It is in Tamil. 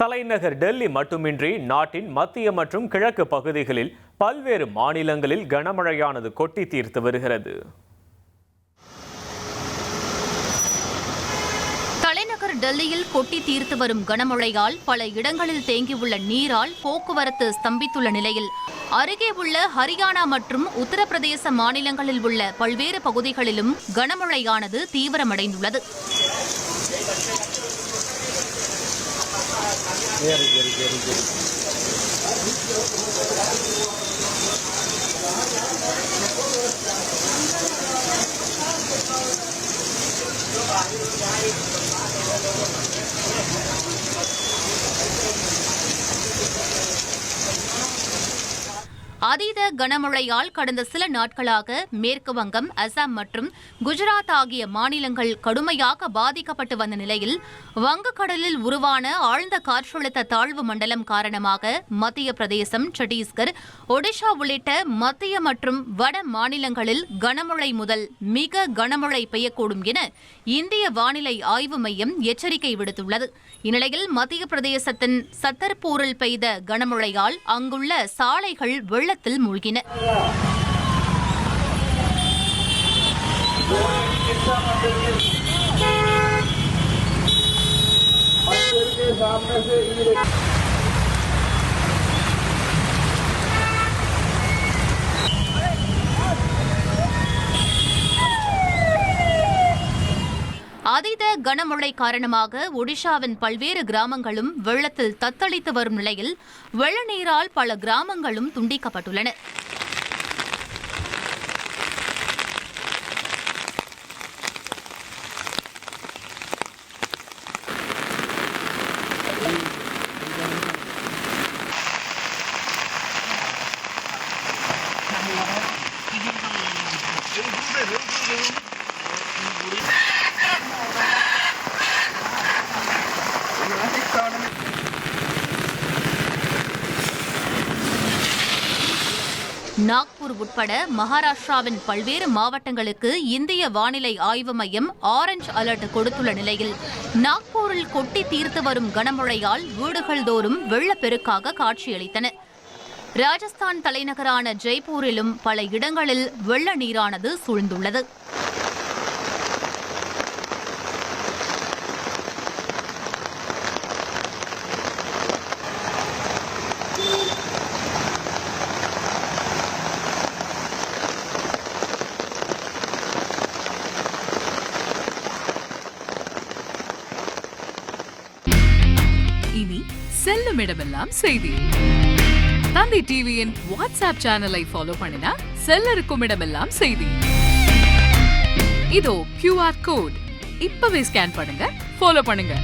தலைநகர் டெல்லி மட்டுமின்றி நாட்டின் மத்திய மற்றும் கிழக்கு பகுதிகளில் பல்வேறு மாநிலங்களில் கனமழையானது கொட்டி தீர்த்து வருகிறது. தலைநகர் டெல்லியில் கொட்டி தீர்த்து வரும் கனமழையால் பல இடங்களில் தேங்கியுள்ள நீரால் போக்குவரத்து ஸ்தம்பித்துள்ள நிலையில் அருகே உள்ள ஹரியானா மற்றும் உத்தரப்பிரதேச மாநிலங்களில் உள்ள பல்வேறு பகுதிகளிலும் கனமழையானது தீவிரமடைந்துள்ளது. அதீத கனமழையால் கடந்த சில நாட்களாக மேற்கு வங்கம், அசாம் மற்றும் குஜராத் ஆகிய மாநிலங்கள் கடுமையாக பாதிக்கப்பட்டு வந்த நிலையில் வங்கக்கடலில் உருவான ஆழ்ந்த காற்றழுத்த தாழ்வு மண்டலம் காரணமாக மத்திய பிரதேசம், சத்தீஸ்கர், ஒடிஷா உள்ளிட்ட மத்திய மற்றும் வட மாநிலங்களில் கனமழை முதல் மிக கனமழை பெய்யக்கூடும் என இந்திய வானிலை ஆய்வு மையம் எச்சரிக்கை விடுத்துள்ளது. இந்நிலையில் மத்திய பிரதேசத்தின் சத்தர்பூரில் பெய்த கனமழையால் அங்குள்ள சாலைகள் வெள்ளத்தில் மூழ்கின. அதீத கனமழை காரணமாக ஒடிஷாவின் பல்வேறு கிராமங்களும் வெள்ளத்தில் தத்தளித்து வரும் நிலையில் வெள்ள நீரால் பல கிராமங்களும் துண்டிக்கப்பட்டுள்ளன. நாக்பூர் உட்பட மகாராஷ்டிராவின் பல்வேறு மாவட்டங்களுக்கு இந்திய வானிலை ஆய்வு மையம் ஆரஞ்ச் அலர்ட் கொடுத்துள்ள நிலையில் நாக்பூரில் கொட்டி தீர்த்து வரும் கனமழையால் வீடுகள் தோறும் வெள்ளப்பெருக்காக காட்சியளித்தன. ராஜஸ்தான் தலைநகரான ஜெய்ப்பூரிலும் பல இடங்களில் வெள்ள நீரானது சூழ்ந்துள்ளது. இனி செல்லும் இடமெல்லாம் செய்தி. தந்தி டிவியின் வாட்ஸ்அப் சேனலை ஃபாலோ பண்ணினா செல்ல இருக்கும் இடமெல்லாம் செய்தி. இதோ QR கோட் இப்பவே ஸ்கேன் பண்ணுங்க, ஃபாலோ பண்ணுங்க.